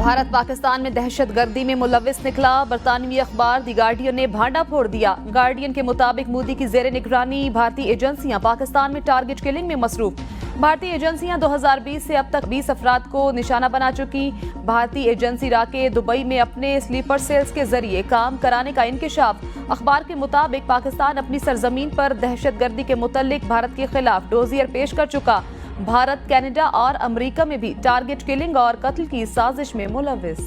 भारत पाकिस्तान में दहशतगर्दी में मुलविस निकला। बरतानवी अखबार दी गार्डियन ने भांडा फोड़ दिया। गार्डियन के मुताबिक मोदी की जेर निगरानी भारतीय एजेंसियां पाकिस्तान में टारगेट किलिंग में मसरूफ। भारतीय एजेंसियां 2020 से अब तक 20 अफराद को निशाना बना चुकी। भारतीय एजेंसी रा के दुबई में अपने स्लीपर सेल्स के जरिए काम कराने का इंकिशाफ। अखबार के मुताबिक पाकिस्तान अपनी सरजमीन पर दहशतगर्दी के मुतल्लिक भारत के खिलाफ डोजियर पेश कर चुका। भारत, कनाडा और अमेरिका में भी टारगेट किलिंग और कत्ल की साजिश में मुलविस।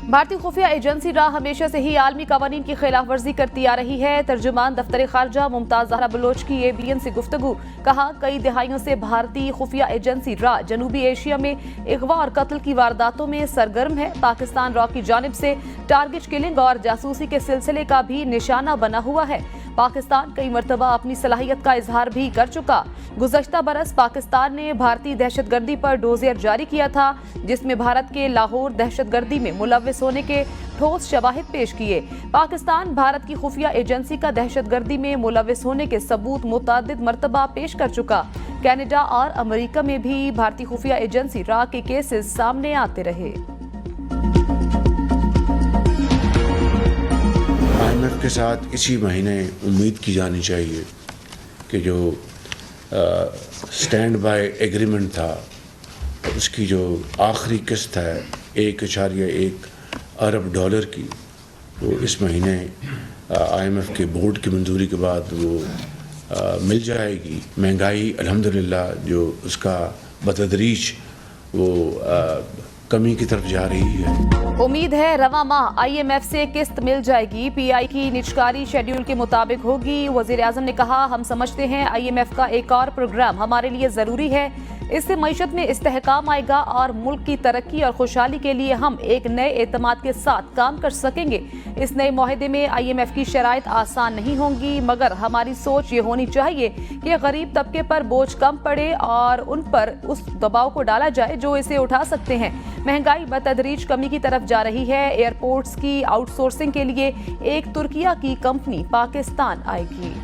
भारतीय खुफिया एजेंसी रा हमेशा से ही आलमी कवानीन की खिलाफ वर्जी करती आ रही है। तर्जुमान दफ्तर खारजा मुमताज ज़हरा बलोच की ABN से गुफ्तगू। कहा, कई दिहाइयों से भारतीय खुफिया एजेंसी रा जनूबी एशिया में अगवा और कत्ल की वारदातों में सरगर्म है। पाकिस्तान रा की जानिब से टारगेट किलिंग और जासूसी के सिलसिले का भी निशाना बना हुआ है। पाकिस्तान कई मरतबा अपनी सलाहियत का इजहार भी कर चुका। गुज़श्ता बरस पाकिस्तान ने भारतीय दहशतगर्दी पर डोजियर जारी किया था, जिसमें भारत के लाहौर दहशतगर्दी में मुलविस होने के ठोस शवाहिद पेश किए। पाकिस्तान भारत की खुफिया एजेंसी का दहशतगर्दी में मुलविस होने के सबूत मुतअद्दिद मरतबा पेश कर चुका। कनाडा और अमेरिका में भी भारतीय खुफिया एजेंसी रा के केसेस सामने आते रहे। IMF के साथ इसी महीने उम्मीद की जानी चाहिए कि जो स्टैंड बाय एग्रीमेंट था उसकी जो आखिरी किस्त है 1.1 अरब डॉलर की, वो इस महीने IMF के बोर्ड की मंजूरी के बाद वो मिल जाएगी। महंगाई अल्हम्दुलिल्लाह जो उसका बतदरीज वो कमी की तरफ जा रही है। उम्मीद है रवा माह IMF से किस्त मिल जाएगी। PI की निजकारी शेड्यूल के मुताबिक होगी। वजीर आजम ने कहा, हम समझते हैं IMF का एक और प्रोग्राम हमारे लिए जरूरी है। इससे मईशत में इस्तेहकाम आएगा और मुल्क की तरक्की और खुशहाली के लिए हम एक नए एतमाद के साथ काम कर सकेंगे। इस नए मुआहदे में IMF की शराइत आसान नहीं होंगी, मगर हमारी सोच ये होनी चाहिए कि गरीब तबके पर बोझ कम पड़े और उन पर उस दबाव को डाला जाए जो इसे उठा सकते हैं। महंगाई बतदरीज कमी की तरफ जा रही है। एयरपोर्ट्स की आउटसोर्सिंग के लिए एक तुर्किया की कंपनी पाकिस्तान आएगी।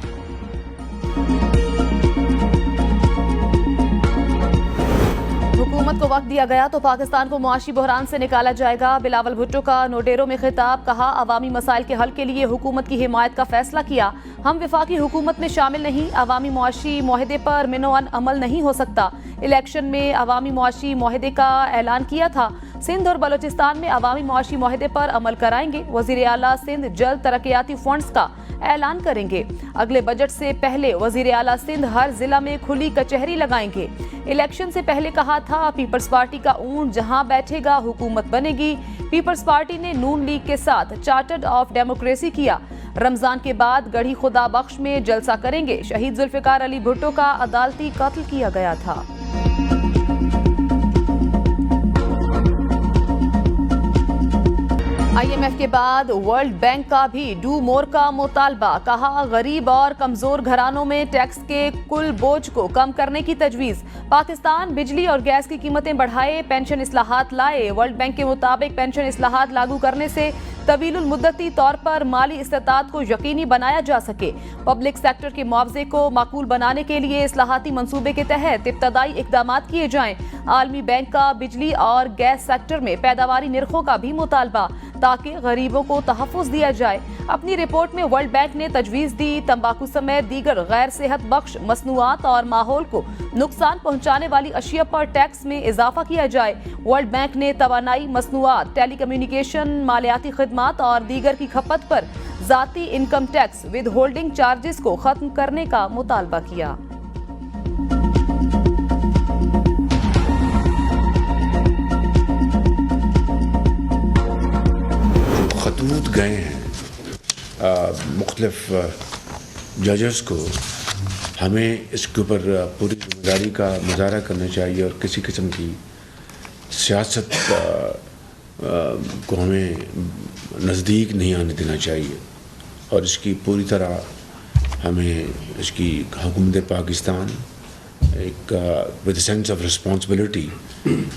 हुकूमत को वक्त दिया गया तो पाकिस्तान को मुआशी बहरान से निकाला जाएगा। बिलावल भुट्टो का नोडेरो में खिताब। कहा, अवामी मसाइल के हल के लिए हुकूमत की हिमायत का फैसला किया। हम विफाकी हुकूमत में शामिल नहीं। अवामी मुआशी मुआहदे पर मिनोअन अमल नहीं हो सकता। इलेक्शन में अवामी मुआशी मुआहदे का ऐलान किया था। सिंध और बलोचिस्तान में अवामी मुआशी मुआहदे पर अमल कराएंगे। वजीर आला सिंध जल्द तरक्याती फंड्स का ऐलान करेंगे। अगले बजट से पहले वजीर आला सिंध हर जिला में खुली कचहरी लगाएंगे। इलेक्शन से पहले कहा था, पीपल्स पार्टी का ऊंट जहां बैठेगा हुकूमत बनेगी। पीपल्स पार्टी ने नून लीग के साथ चार्टर्ड ऑफ डेमोक्रेसी किया। रमजान के बाद गढ़ी खुदा बख्श में जलसा करेंगे। शहीद जुल्फिकार अली भुट्टो का अदालती कत्ल किया गया था। IMF के बाद वर्ल्ड बैंक का भी डू मोर का मुतालबा। कहा, गरीब और कमजोर घरानों में टैक्स के कुल बोझ को कम करने की तजवीज। पाकिस्तान बिजली और गैस की कीमतें बढ़ाए, पेंशन इस्लाहात लाए। वर्ल्ड बैंक के मुताबिक पेंशन इस्लाहात लागू करने से तवीलुल मुद्दती तौर पर माली इस्तात को यकीनी बनाया जा सके। पब्लिक सेक्टर के मुआवजे को माकूल बनाने के लिए इस्लाहाती मंसूबे के तहत इब्तदाई इकदाम किए जाएं। आलमी बैंक का बिजली और गैस सेक्टर में पैदावारी निर्खों का भी मुतालबा, ताकि गरीबों को तहफ़्फ़ुज़ दिया जाए। अपनी रिपोर्ट में वर्ल्ड बैंक ने तजवीज़ दी, तंबाकू समेत दीगर गैर सेहत बख्श मसनूआत और माहौल को नुकसान पहुंचाने वाली अशिया पर टैक्स में इजाफा किया जाए। वर्ल्ड बैंक ने तवानाई मसनूआत, टेली कम्युनिकेशन, मालियाती खिदमात और दीगर की खपत पर जाती income tax with holding charges को खत्म करने का मुतालबा किया। खतूत गए हैं मुख्तलिफ जजेस को, हमें इसके ऊपर पूरी जिम्मेदारी का मुजाहरा करना चाहिए और किसी किस्म की सियासत को हमें नज़दीक नहीं आने देना चाहिए और इसकी पूरी तरह हमें इसकी हुकूमत पाकिस्तान एक विद सेंस ऑफ रिस्पॉन्सिबिलिटी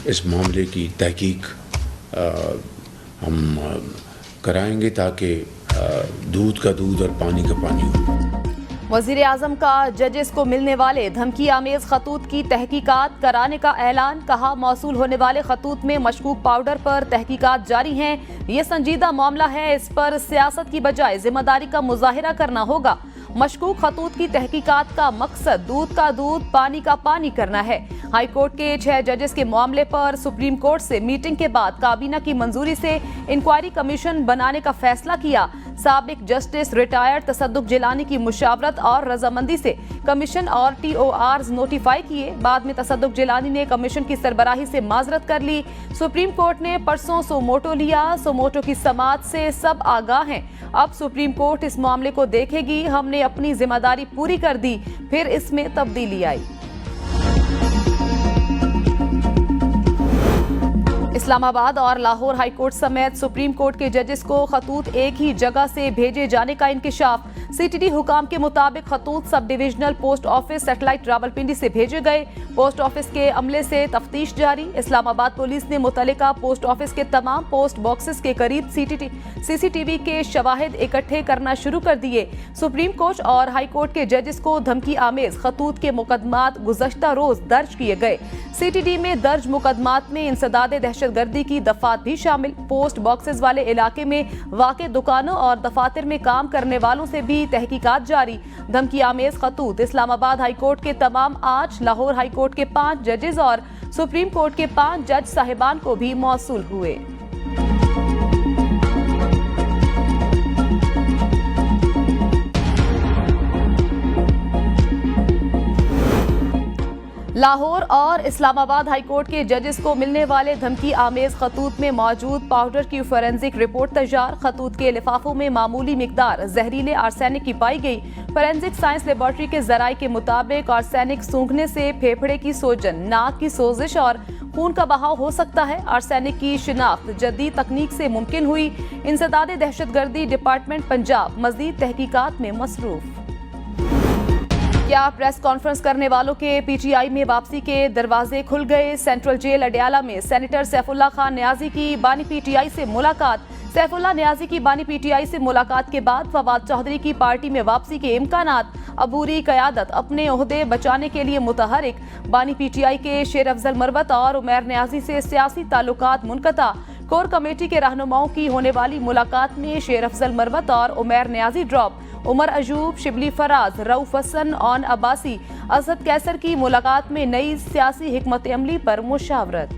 इस मामले की तहकीक हम कराएंगे ताकि दूध का दूध और पानी का पानी हो। वजीर आजम का जजेस को मिलने वाले धमकी आमेज खतूत की तहकीकात कराने का ऐलान। कहा, मौसूल होने वाले खतूत में मशकूक पाउडर पर तहकीकात जारी हैं। ये संजीदा मामला है, इस पर सियासत की बजाय जिम्मेदारी का मुजाहिरा करना होगा। मशकूक खतूत की तहकीकात का मकसद दूध का दूध पानी का पानी करना है। हाई कोर्ट के 6 जजेस के मामले पर सुप्रीम कोर्ट से मीटिंग के बाद काबीना की मंजूरी से इंक्वायरी कमीशन बनाने का फैसला किया। साबिक जस्टिस रिटायर्ड तसद्दुक जिलानी की मुशावरत और रजामंदी से कमीशन और TORs नोटिफाई किए। बाद में तसद्दुक जिलानी ने कमीशन की सरबराही से माजरत कर ली। सुप्रीम कोर्ट ने परसों सोमोटो लिया। सोमोटो की समाअत से सब आगाह हैं। अब सुप्रीम कोर्ट इस मामले को देखेगी। हमने अपनी जिम्मेदारी पूरी कर दी, फिर इसमें तब्दीली आई। इस्लामाबाद और लाहौर हाई कोर्ट समेत सुप्रीम कोर्ट के जजेस को खतूत एक ही जगह से भेजे जाने का इंकिशाफ। CTD हुकाम के मुताबिक खतूत sub divisional post office satellite Rawalpindi से भेजे गए। पोस्ट ऑफिस के अमले से तफ्तीश जारी। इस्लामाबाद पुलिस ने मुतल्लिका पोस्ट ऑफिस के तमाम पोस्ट बॉक्सेस के करीब CCTV के शवाहिद इकट्ठे करना शुरू कर दिए। सुप्रीम कोर्ट और हाई कोर्ट के जजेस को धमकी आमेज खतूत के मुकदमात गुज़श्ता रोज दर्ज किए गए। CTD में दर्ज मुकदमात में इंसदाद दहशतगर्दी की दफात भी शामिल। पोस्ट बॉक्सेस वाले इलाके में वाक़े दुकानों और दफातर में काम करने वालों से भी तहकीकात जारी। धमकी आमेज खतूत इस्लामाबाद हाई कोर्ट के तमाम 8, लाहौर हाई कोर्ट के 5 जजेस और सुप्रीम कोर्ट के 5 जज साहिबान को भी मौसूल हुए। लाहौर और इस्लामाबाद हाई कोर्ट के जजेस को मिलने वाले धमकी आमेज खतूत में मौजूद पाउडर की फोरेंसिक रिपोर्ट तैयार। खतूत के लिफाफों में मामूली मिकदार जहरीले आर्सेनिक की पाई गई। फोरेंसिक साइंस लेबोरेटरी के जराये के मुताबिक आर्सेनिक सूंघने से फेफड़े की सोजन, नाक की सोजिश और खून का बहाव हो सकता है। आर्सेनिक की शिनाख्त जदीद तकनीक से मुमकिन हुई। इंसदाद दहशतगर्दी डिपार्टमेंट पंजाब मजीद तहकीकात में मसरूफ। क्या प्रेस कॉन्फ्रेंस करने वालों के PTI में वापसी के दरवाजे खुल गए। सेंट्रल जेल अडयाला में सेनेटर सैफुल्लाह खान न्याजी की बानी PTI से मुलाकात। सैफुल्लाह न्याजी की बानी PTI से मुलाकात के बाद फवाद चौधरी की पार्टी में वापसी के इम्कानात। अबूरी क़यादत अपने ओहदे बचाने के लिए मुतहरिक। बानी PTI के शेर अफजल मरवत और उमैर न्याजी से सियासी ताल्लुकात मुनक़ता। कोर कमेटी के रहनुमाओं की होने वाली मुलाकात में शेर अफजल मरवत और उमैर न्याजी ड्रॉप। उमर अजूब, शिबली फराज, रऊफ हसन और अब्बासी, असद कैसर की मुलाकात में नई सियासी हिकमत अमली पर मुशावरत।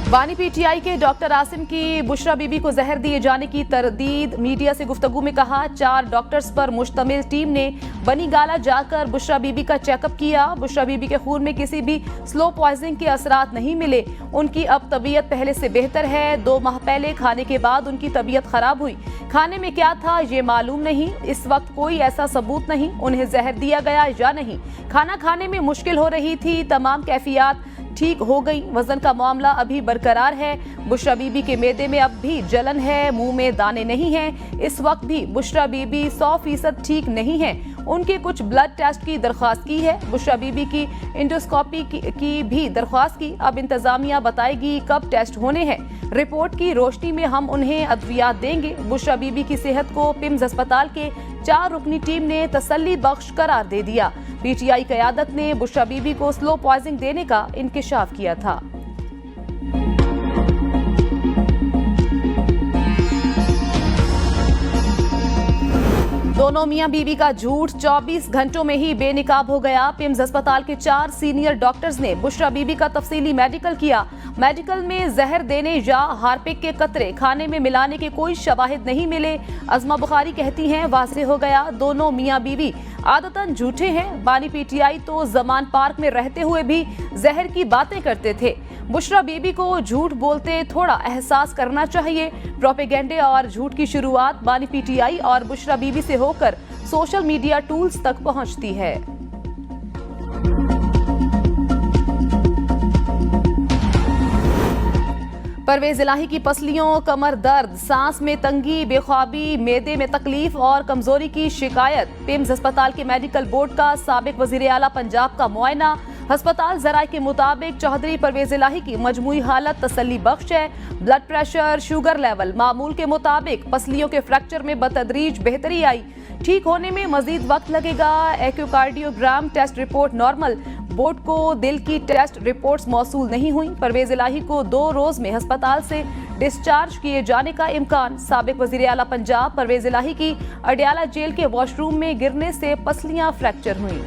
बानी PTI के डॉक्टर आसिम की बुशरा बीबी को जहर दिए जाने की तरदीद। मीडिया से गुफ्तगू में कहा, 4 डॉक्टर्स पर मुश्तमिल टीम ने बनी गाला जाकर बुशरा बीबी का चेकअप किया। बुशरा बीबी के खून में किसी भी स्लो पॉइजनिंग के असरात नहीं मिले। उनकी अब तबीयत पहले से बेहतर है। 2 माह पहले खाने के बाद उनकी तबीयत खराब हुई। खाने में क्या था ये मालूम नहीं। इस वक्त कोई ऐसा सबूत नहीं उन्हें जहर दिया गया या नहीं। खाना खाने में मुश्किल हो रही थी। तमाम कैफियत ठीक हो गई। वजन का मामला अभी बरकरार है। बुशरा बीबी के मेदे में अब भी जलन है, मुंह में दाने नहीं हैं। इस वक्त भी बुशरा बीबी 100% ठीक नहीं है। उनके कुछ ब्लड टेस्ट की दरख्वास्त की है। बुशरा बीबी की इंडोस्कोपी की भी दरख्वास्त की। अब इंतजामिया बताएगी कब टेस्ट होने हैं। रिपोर्ट की रोशनी में हम उन्हें अद्वियात देंगे। बुशरा बीबी की सेहत को पिम्स अस्पताल के 4 रुकनी टीम ने तसल्ली बख्श करार दे दिया। PTI क़यादत ने बुशरा बीबी को स्लो पॉइजनिंग देने का इंकिशाफ किया था। दोनों मियां बीवी का झूठ 24 घंटों में ही बेनिकाब हो गया। पिम्स अस्पताल के 4 सीनियर डॉक्टर्स ने बुशरा बीबी का तफसीली मेडिकल किया। मेडिकल में जहर देने या हार्पिक के कतरे खाने में मिलाने के कोई शवाहिद नहीं मिले। अज़मा बुखारी कहती हैं, वाज़ेह हो गया दोनों मियां बीवी आदतन झूठे हैं। बानी PTI तो जमान पार्क में रहते हुए भी जहर की बातें करते थे। बुशरा बीबी को झूठ बोलते थोड़ा एहसास करना चाहिए। प्रोपेगेंडे और झूठ की शुरुआत बानी PTI और बुशरा बीबी से होकर सोशल मीडिया टूल्स तक पहुंचती है। परवेज इलाही की पसलियों, कमर दर्द, सांस में तंगी, बेख्वाबी, मेदे में तकलीफ और कमजोरी की शिकायत। पिम्स अस्पताल के मेडिकल बोर्ड का साबिक वजीर आला पंजाब का मुआयना। अस्पताल जराये के मुताबिक चौधरी परवेज इलाही की मजमूई हालत तसल्ली बख्श है। ब्लड प्रेशर, शुगर लेवल मामूल के मुताबिक, पसलियों के फ्रैक्चर में बतदरीज बेहतरी आई, ठीक होने में मजीद वक्त लगेगा। एक्योकार्डियोग्राम टेस्ट रिपोर्ट नॉर्मल, बोर्ड को दिल की टेस्ट रिपोर्ट्स मौसूल नहीं हुई। परवेज इलाही को 2 रोज में अस्पताल से डिस्चार्ज किए जाने का इम्कान। साबिक वजीर आला पंजाब परवेज इलाही की अडियाला जेल के वॉशरूम में गिरने से पसलियां फ्रैक्चर हुई।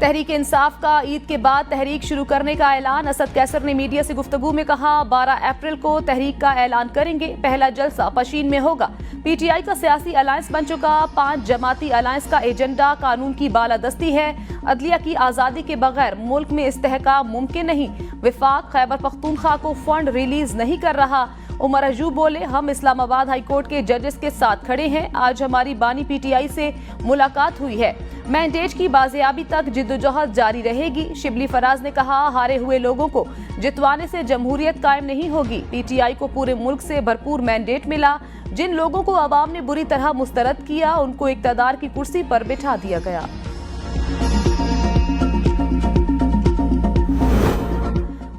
तहरीक इंसाफ का ईद के बाद तहरीक शुरू करने का ऐलान। असद कैसर ने मीडिया से गुफ्तगू में कहा, 12 अप्रैल को तहरीक का ऐलान करेंगे। पहला जलसा पशीन में होगा। पीटीआई का सियासी अलायंस बन चुका। 5 जमाती अलायंस का एजेंडा कानून की बालादस्ती है। अदलिया की आज़ादी के बगैर मुल्क में इस्तेहकाम मुमकिन नहीं। विफाक खैबर पख्तूनख्वा को फंड रिलीज नहीं कर रहा। उमर अजूब बोले, हम इस्लामाबाद हाई कोर्ट के जजेस के साथ खड़े हैं। आज हमारी बानी पीटीआई से मुलाकात हुई है। मैंडेट की बाजियाबी तक जिद्दोजहद जारी रहेगी। शिबली फराज ने कहा, हारे हुए लोगों को जितवाने से जमहूरियत कायम नहीं होगी। पीटीआई को पूरे मुल्क से भरपूर मैंडेट मिला। जिन लोगों को अवाम ने बुरी तरह मुस्तरद किया, उनको इक्तदार की कुर्सी पर बिठा दिया गया।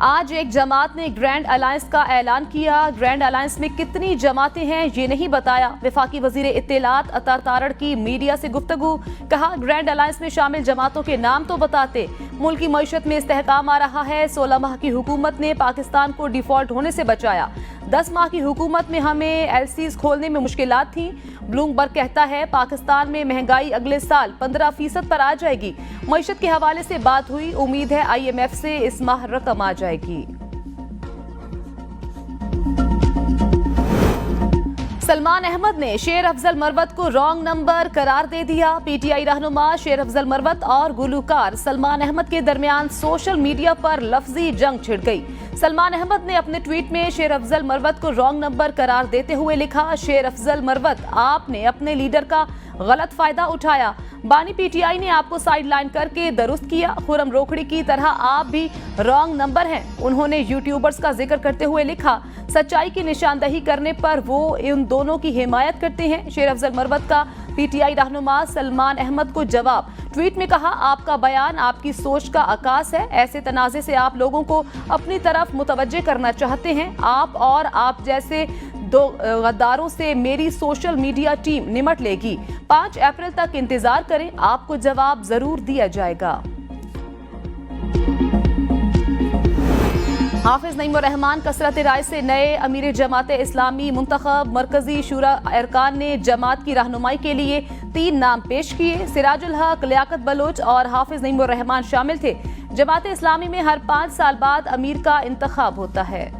आज एक जमात ने ग्रैंड अलायंस का ऐलान किया। ग्रैंड अलायंस में कितनी जमातें हैं ये नहीं बताया। वफाकी वजीर इत्तेलात अता तारड़ की मीडिया से गुफ्तगू, कहा ग्रैंड अलायंस में शामिल जमातों के नाम तो बताते। मुल्क की मईशत में इस्तेहकाम आ रहा है। 16 माह की हुकूमत ने पाकिस्तान को डिफॉल्ट होने से बचाया। 10 माह की हुकूमत में हमें एलसीज खोलने में मुश्किलात थी। ब्लूमबर्ग कहता है पाकिस्तान में महंगाई अगले साल 15% पर आ जाएगी। मईशत के हवाले से बात हुई। उम्मीद है IMF से इस माह रकम आ जाएगी। सलमान अहमद ने शेर अफजल मरवत को रॉन्ग नंबर करार दे दिया। पीटीआई रहनुमा शेर अफजल मरवत और गुलूकार सलमान अहमद के दरमियान सोशल मीडिया पर लफ्जी जंग छिड़ गई। सलमान अहमद ने अपने ट्वीट में शेर अफजल मरवत को रॉन्ग नंबर करार देते हुए लिखा, शेर अफजल मरवत, आपने अपने लीडर का गलत फायदा उठाया। बानी पीटीआई ने आपको साइडलाइन करके दुरुस्त किया। खुरम रोकड़ी की तरह आप भी रॉन्ग नंबर हैं। उन्होंने यूट्यूबर्स का जिक्र करते हुए लिखा, सच्चाई की निशानदही करने पर वो इन दोनों की हिमायत करते हैं। शेर अफजल मरवत का पीटीआई रहनुमा सलमान अहमद को जवाब। ट्वीट में कहा, आपका बयान आपकी सोच का आकाश है। ऐसे तनाज़े से आप लोगों को अपनी तरफ मुतवज्जे करना चाहते हैं। आप और आप जैसे 2 गद्दारों से मेरी सोशल मीडिया टीम निमट लेगी। 5 अप्रैल तक इंतजार करें, आपको जवाब जरूर दिया जाएगा। हाफिज नईमुर रहमान कसरत राय से नए अमीर जमात इस्लामी मुंतखब। मरकजी शूरा अरकान ने जमात की रहनुमाई के लिए 3 नाम पेश किए। सिराजुल हक, लियाकत बलोच और हाफिज नईमुर रहमान शामिल थे। जमात इस्लामी में हर 5 साल बाद अमीर का इंतखाब होता है।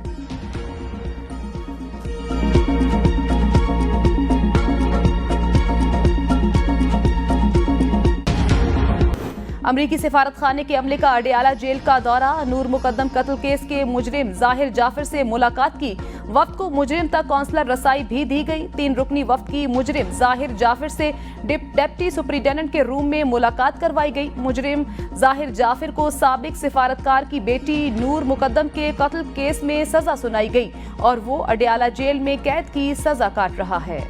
अमरीकी सिफारत खाने के अमले का अडियाला जेल का दौरा। नूर मुकद्दम कत्ल केस के मुजरिम जाहिर जाफर से मुलाकात की। वफ्द को मुजरिम तक कौंसलर रसाई भी दी गई। 3 रुकनी वफ्द की मुजरिम जाहिर जाफर से डिप्टी सुपरिटेंडेंट के रूम में मुलाकात करवाई गई। मुजरिम जाहिर जाफर को साबिक सिफारतकार की बेटी नूर मुकद्दम के कत्ल केस में सजा सुनाई गई और वो अडियाला जेल में कैद की सजा काट रहा है।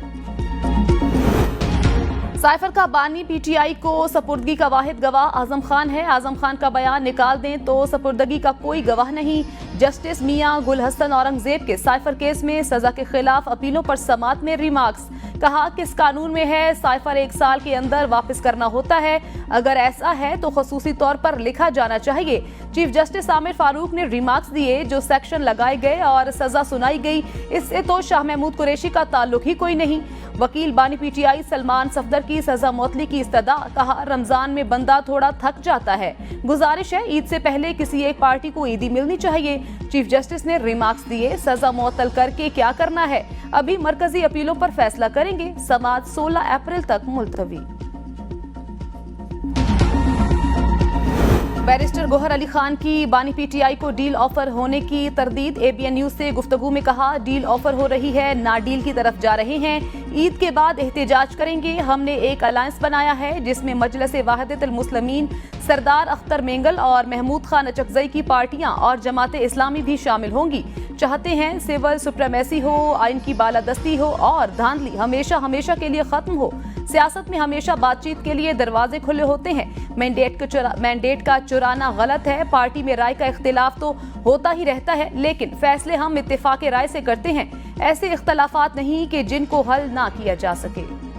साइफर का बानी पीटीआई को सपुर्दगी का वाहिद गवाह आजम खान है। आजम खान का बयान निकाल दें तो सपुर्दगी का कोई गवाह नहीं। जस्टिस मियां गुल हसन औरंगजेब के साइफर केस में सजा के खिलाफ अपीलों पर समात में रिमार्क्स। कहा, किस कानून में है साइफर 1 साल के अंदर वापस करना होता है? अगर ऐसा है तो खसूसी तौर पर लिखा जाना चाहिए। चीफ जस्टिस आमिर फारूक ने रिमार्क्स दिए, जो सेक्शन लगाए गए और सजा सुनाई गई, इससे तो शाह महमूद कुरैशी का ताल्लुक ही कोई नहीं। वकील बानी पीटीआई सलमान सफदर की सजा मौतली की इस्तदा। कहा, रमजान में बंदा थोड़ा थक जाता है। गुजारिश है ईद से पहले किसी एक पार्टी को ईदी मिलनी चाहिए। चीफ जस्टिस ने रिमार्क्स दिए, सजा मुअत्तल करके क्या करना है? अभी मरकजी अपीलों पर फैसला करेंगे। समाअत 16 अप्रैल तक मुलतवी। बैरिस्टर गोहर अली खान की बानी पीटीआई को डील ऑफर होने की तरदीद। ABN न्यूज से गुफ्तगू में कहा, डील ऑफर हो रही है, ना डील की तरफ जा रहे हैं। ईद के बाद एहतजाज करेंगे। हमने एक अलायंस बनाया है जिसमें मजलिस वाहिदतुल मुस्लिमीन, सरदार अख्तर मेंगल और महमूद खान अचकजई की पार्टियां और जमात इस्लामी भी शामिल होंगी। चाहते हैं सिविल सुप्रीमेसी हो, आइन की बालादस्ती हो और धांधली हमेशा हमेशा के लिए खत्म हो। सियासत में हमेशा बातचीत के लिए दरवाजे खुले होते हैं। मैंडेट का चुराना गलत है। पार्टी में राय का इख्तिलाफ तो होता ही रहता है, लेकिन फैसले हम इत्तेफाक राय से करते हैं। ऐसे इख्तलाफात नहीं कि जिनको हल ना किया जा सके।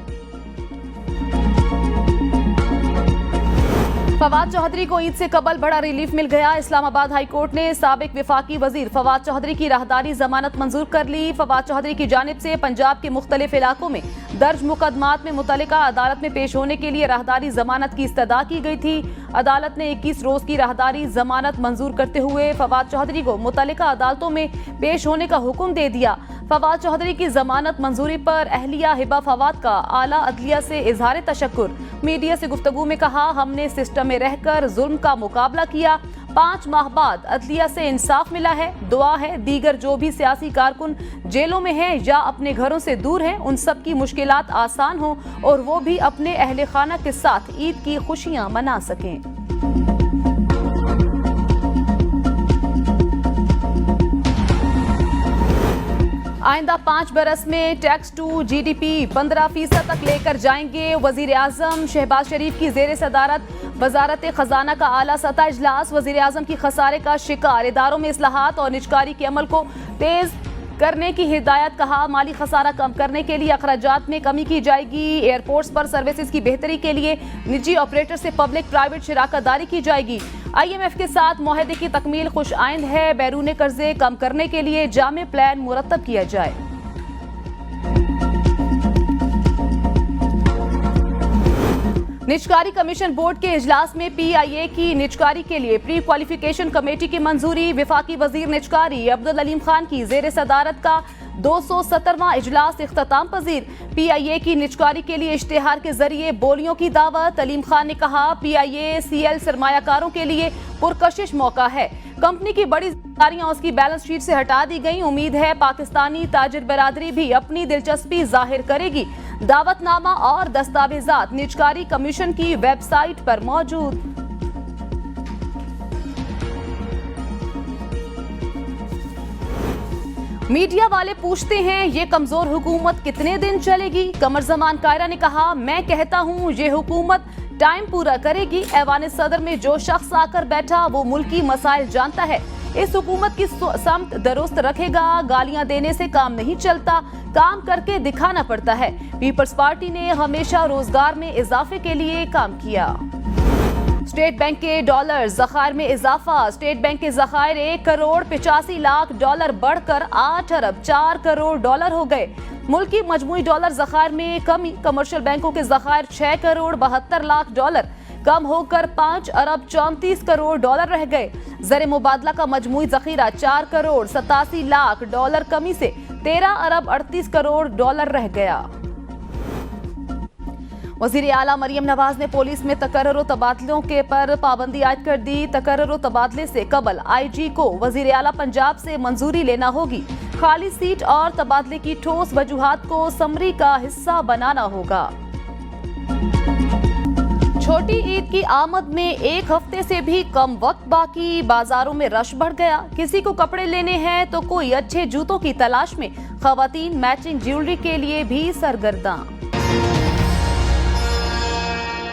फवाद चौधरी को ईद से कबल बड़ा रिलीफ मिल गया। इस्लामाबाद हाईकोर्ट ने साबिक विफाकी वजीर फवाद चौधरी की राहदारी जमानत मंजूर कर ली। फवाद चौधरी की जानिब से पंजाब के मुख्तलिफ इलाकों में दर्ज मुकदमात में मुतल्लिका अदालत में पेश होने के लिए राहदारी जमानत की इस्तदा की गई थी। अदालत ने 21 रोज की राहदारी जमानत मंजूर करते हुए फवाद चौधरी को मुतल्लिका अदालतों में पेश होने का हुक्म दे दिया। फवाद चौधरी की जमानत मंजूरी पर अहलिया हिबा फवाद का आला अदलिया से इजहार तशक्कुर। मीडिया से गुफ्तगू में कहा, हमने सिस्टम में रहकर जुल्म का मुकाबला किया। 5 माह बाद अदलिया से इंसाफ मिला है। दुआ है दीगर जो भी सियासी कारकुन जेलों में हैं या अपने घरों से दूर हैं, उन सब की मुश्किलात आसान हो और वो भी अपने अहले खाना के साथ ईद की खुशियां मना सकें। आइंदा 5 बरस में टैक्स टू जीडीपी 15% तक लेकर जाएंगे। वजीर आजम शहबाज शरीफ की जेर सदारत वजारत खजाना का आला सतह इजलास। वजीर आजम की खसारे का शिकार इदारों में इस्लाहात और निजकारी के अमल को तेज करने की हिदायत। कहा, माली खसारा कम करने के लिए अखराजात में कमी की जाएगी। एयरपोर्ट्स पर सर्विसेज की बेहतरी के लिए निजी ऑपरेटर से पब्लिक प्राइवेट शराकतदारी की जाएगी। IMF के साथ मुआहदे की तकमील खुश आइंद है। बैरून कर्जे कम करने के लिए जामे प्लान मुरतब किया जाए। निजकारी कमीशन बोर्ड के इजलास में PIA की निजकारी के लिए प्री क्वालिफिकेशन कमेटी की मंजूरी। विफाकी वजीर निजकारी अब्दुल अलीम खान की जेर सदारत का 270वां इजलास इख्तिताम पजीर। PIA की निजकारी के लिए इश्तेहार के जरिए बोलियों की दावत। अलीम खान ने कहा, PIA CL सरमायाकारों के लिए पुरकशिश मौका है। कंपनी की बड़ी जिम्मेदारियां उसकी बैलेंस शीट से हटा दी गई। उम्मीद है पाकिस्तानी ताजिर बरादरी भी अपनी दिलचस्पी जाहिर करेगी। दावतनामा और दस्तावेजात निजकारी कमीशन की वेबसाइट पर मौजूद। मीडिया वाले पूछते हैं, ये कमजोर हुकूमत कितने दिन चलेगी? कमर जमान कायरा ने कहा, मैं कहता हूं ये हुकूमत टाइम पूरा करेगी। ऐवान सदर में जो शख्स आकर बैठा वो मुल्की मसाइल जानता है। इस हुकूमत की समत दुरुस्त रखेगा। गालियां देने से काम नहीं चलता, काम करके दिखाना पड़ता है। पीपल्स पार्टी ने हमेशा रोजगार में इजाफे के लिए काम किया। स्टेट बैंक के डॉलर ज़खायर में इजाफा। स्टेट बैंक के ज़खायर 1 करोड़ 85 लाख डॉलर बढ़कर 8 अरब 4 करोड़ डॉलर हो गए। मुल्क की मजमूई डॉलर ज़खायर में कमी। कमर्शियल बैंकों के ज़खायर 6 करोड़ 72 लाख डॉलर कम होकर 5 अरब 34 करोड़ डॉलर रह गए। ज़र मुबादला का मजमूई ज़खीरा 4 करोड़ 87 लाख डॉलर कमी से 13 अरब 38 करोड़ डॉलर रह गया। वज़ीर आला मरियम नवाज ने पुलिस में तकर्रुर तबादलों के पर पाबंदी आयद कर दी। तकर्रुर तबादले से कबल IG को वज़ीर आला पंजाब से मंजूरी लेना होगी। खाली सीट और तबादले की ठोस वजूहात को समरी का हिस्सा बनाना होगा। छोटी ईद की आमद में 1 हफ्ते से भी कम वक्त बाकी। बाजारों में रश बढ़ गया। किसी को कपड़े लेने हैं तो कोई अच्छे जूतों की तलाश में। खवातीन मैचिंग ज्वेलरी के लिए भी सरगर्दा।